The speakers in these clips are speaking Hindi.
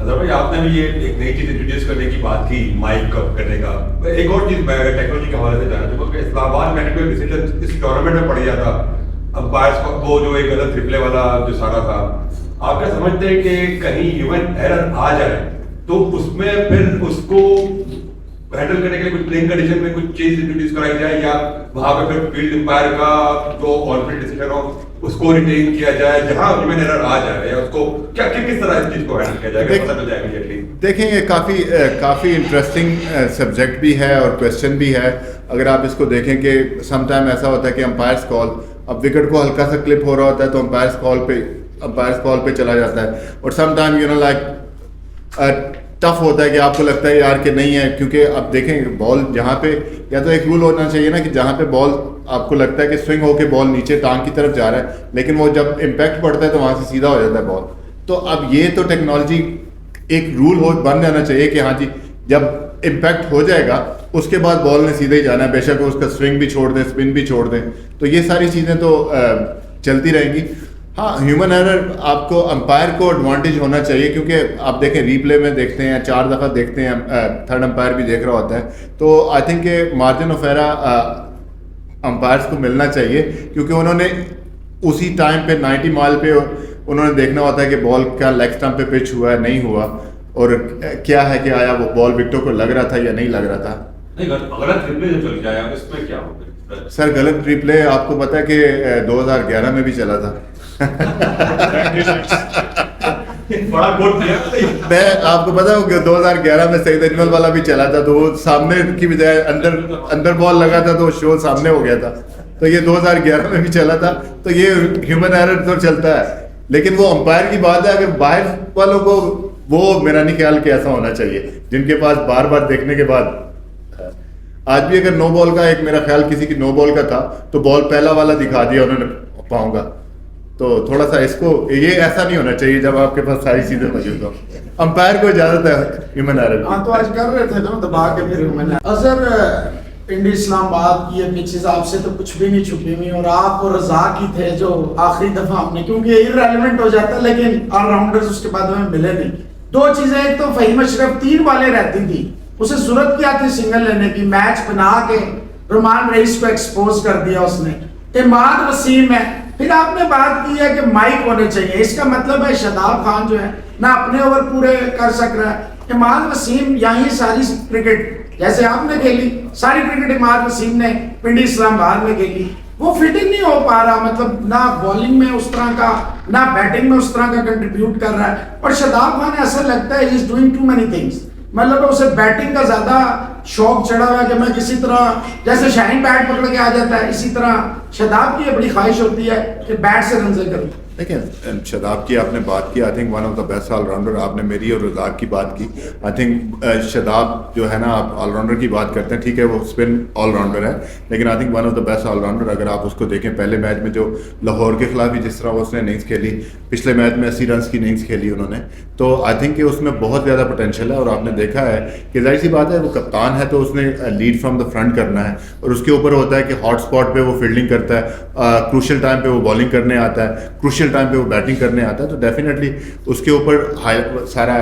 अगर भाई आपने भी ये एक नई चीज इंट्रोड्यूस करने की बात की, माइक कप करने का, एक और चीज मैं टेक्नोलॉजी के हवाले से जानना चाहूंगा कि इस्लामाबाद में कोई डिसीजन इस टूर्नामेंट में पड़ गया था, अंपायर्स को वो जो एक गलत रिप्ले वाला जो सारा था, आप क्या समझते हैं कि कहीं ह्यूमन एरर आ जाए तो उसमें फिर उसको हैंडल करने के लिए कुछ प्लेइंग कंडीशन में कुछ चीज इंट्रोड्यूस कराई जाए, या वहां पे फिर फील्ड अंपायर का जो ऑलरेडी डिसीजन हो उसको रिटेन किया जाए जहां ह्यूमन एरर आ जाए, या उसको क्या किस तरह इस चीज को हैंडल किया जाएगा, पता चल जाएगा इमीडिएटली? देखें, ये काफ़ी इंटरेस्टिंग सब्जेक्ट भी है और क्वेश्चन भी है। अगर आप इसको देखें कि समटाइम ऐसा होता है कि अंपायर्स कॉल, अब विकेट को हल्का सा क्लिप हो रहा होता है तो अंपायर्स कॉल पे चला जाता है, और समटाइम लाइक टफ होता है कि आपको लगता है यार कि नहीं है, क्योंकि अब देखें बॉल जहाँ पे, या तो एक रूल होना चाहिए ना कि जहाँ पे बॉल आपको लगता है कि स्विंग होके बॉल नीचे टांग की तरफ जा रहा है, लेकिन वो जब इम्पैक्ट पड़ता है तो वहाँ से सीधा हो जाता है बॉल। तो अब ये तो टेक्नोलॉजी एक रूल बन जाना चाहिए कि हाँ जी, जब इम्पैक्ट हो जाएगा उसके बाद बॉल ने सीधे ही जाना है, बेशक उसका स्विंग भी छोड़ दें, स्पिन भी छोड़ दें, तो ये सारी चीज़ें तो चलती रहेंगी। हाँ, ह्यूमन एरर आपको अंपायर को एडवांटेज होना चाहिए, क्योंकि आप देखें रीप्ले में देखते हैं, 4 दफ़ा देखते हैं, थर्ड अंपायर भी देख रहा होता है, तो आई थिंक के मार्जिन ऑफ एरर अंपायर्स को मिलना चाहिए, क्योंकि उन्होंने उसी टाइम पे 90 माइल पे उन्होंने देखना होता है कि बॉल क्या लेग स्टंप पे पिच हुआ है, नहीं हुआ, और क्या है कि आया वो बॉल विकेटों को लग रहा था या नहीं लग रहा था। नहीं, गलत रिप्ले जो चल जाए इसमें क्या होगा सर? गलत रिप्ले आपको पता है कि 2011 में भी चला था। बड़ा गुड प्लेयर। मैं आपको पता हूँ कि 2011 में सईद अजमल वाला भी चला था, तो वो सामने की बजाय अंदर बॉल लगा था तो वो शो सामने हो गया था, तो ये 2011 में भी चला था, तो ये ह्यूमन एरर तो चलता है। लेकिन वो अंपायर की बात है, अगर बाहर वालों को वो मेरा नहीं ख्याल कि ऐसा होना चाहिए, जिनके पास बार बार देखने के बाद, आज भी अगर नो बॉल का, एक मेरा ख्याल किसी की नो बॉल का था तो बॉल पहला वाला दिखा दिया उन्होंने पाऊंगा, तो थोड़ा सा इसको, ये ऐसा नहीं होना चाहिए जब आपके पास सारी चीजें मौजूद हो। अंपायर को इजाजत है ह्यूमन एरर। हाँ, तो आज कर रहे थे ना दबा के फिर human error. Azhar, India Islamabad की ये पिचेस आपसे तो कुछ भी नहीं छुपी हुई, और आप और रज़ाक ही थे जो आखिरी दफा हमने, क्योंकि ये इररेलेवेंट हो जाता है, लेकिन ऑलराउंडर्स उसके बाद हमें मिले नहीं। 2 चीजें, एक तो फहीम अशरफ 3 वाले रहती थी, उसे जरूरत क्या थी सिंगल लेने की, मैच बना के रुमान रईस को एक्सपोज कर दिया उसने। इमाद वसीम है, फिर आपने बात की है कि माइक होने चाहिए, इसका मतलब है शादाब खान जो है ना अपने ओवर पूरे कर सक रहा है, इमाद वसीम यही सारी क्रिकेट जैसे आपने खेली, सारी क्रिकेट इमाद वसीम ने पिंडी इस्लामाबाद में खेली, वो फिटिंग नहीं हो पा रहा, मतलब ना बॉलिंग में उस तरह का, ना बैटिंग में उस तरह का कंट्रीब्यूट कर रहा है। और शादाब खान ऐसा लगता है is doing too many things, मतलब उसे बैटिंग का ज्यादा शौक चढ़ा हुआ है कि मैं किसी तरह, जैसे शाहीन बैट पकड़ के आ जाता है, इसी तरह शादाब की बड़ी ख्वाहिश होती है कि बैट से रन करूं। देखिए, शादाब की आपने बात की, I think one of the best allrounder, आपने मेरी और रज़ाक की बात की। आई थिंक शादाब जो है ना, आप ऑलराउंडर की बात करते हैं, ठीक है वो स्पिन ऑलराउंडर है, लेकिन I think one of the best allrounder. अगर आप उसको देखें, पहले मैच में जो लाहौर के खिलाफ भी जिस तरह उसने इनिंग्स खेली, पिछले मैच में 80 रन की इनिंग्स खेली उन्होंने, तो आई थिंक कि उसमें बहुत ज़्यादा पोटेंशियल है। और आपने देखा है कि जाहिर सी बात है वो कप्तान है तो उसने लीड फ्रॉम द फ्रंट करना है, और उसके ऊपर होता है कि हॉट स्पॉट पे वो फील्डिंग करता है, क्रूशियल टाइम पे वो बॉलिंग करने आता है, क्रूशियल टाइम पे वो बैटिंग करने आता है, तो डेफिनेटली उसके ऊपर सारा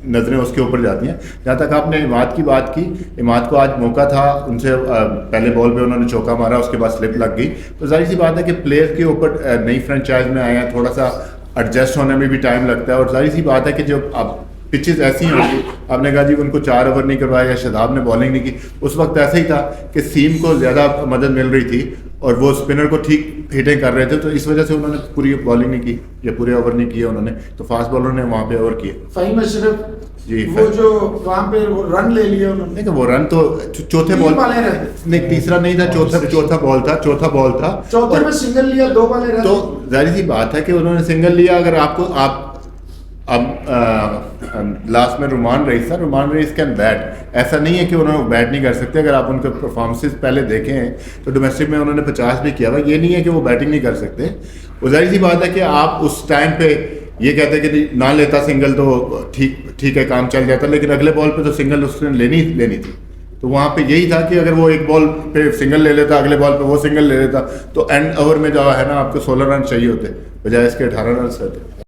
नज़रें उसके ऊपर जाती हैं। जहाँ तक आपने इमाद की बात की, इमाद को आज मौका था, उनसे पहले बॉल पे उन्होंने चौका मारा, उसके बाद स्लिप लग गई, तो जाहिर सी बात है कि प्लेयर के ऊपर नई फ्रेंचाइज में आए हैं, थोड़ा सा एडजस्ट होने में भी टाइम लगता है। और जाहिर सी बात है कि जब आप पिचेस ऐसी होंगी, आपने कहा जी उनको 4 ओवर नहीं करवाया या शादाब ने बॉलिंग नहीं की, उस वक्त ऐसे ही था कि सीम को ज़्यादा मदद मिल रही थी और वो स्पिनर को ठीक हिटिंग कर रहे थे, तो इस वजह से उन्होंने पूरी बॉलिंग नहीं की या पूरे ओवर नहीं किए उन्होंने, तो फास्ट बॉलर ने वहाँ पे ओवर किए। फहीम अशरफ जी, वो जो वहाँ पे वो रन ले लिए उन्होंने, नहीं वो रन तो चौथे बॉल वाले रहते, नहीं तीसरा नहीं था, चौथा बॉल था, चौथे में सिंगल लिया, 2 वाले रहते, तो जाहिर सी बात है कि उन्होंने सिंगल लिया। अगर आप अब लास्ट में रुमान रईस कैन बैट, ऐसा नहीं है कि उन्होंने बैट नहीं कर सकते। अगर आप उनके परफॉर्मेंसेस पहले देखें हैं तो डोमेस्टिक में उन्होंने 50 भी किया हुआ, ये नहीं है कि वो बैटिंग नहीं कर सकते। वो जाहिर सी बात है कि आप उस टाइम पे ये कहते हैं कि ना लेता सिंगल तो ठीक है काम चल जाता, लेकिन अगले बॉल पे तो सिंगल उसने लेनी थी, तो वहाँ पे यही था कि अगर वो एक बॉल पे सिंगल ले लेता, अगले बॉल पे वो सिंगल ले लेता, तो एंड ओवर में जो है ना आपको 16 रन चाहिए होते, बजाय इसके 18 रन रहते।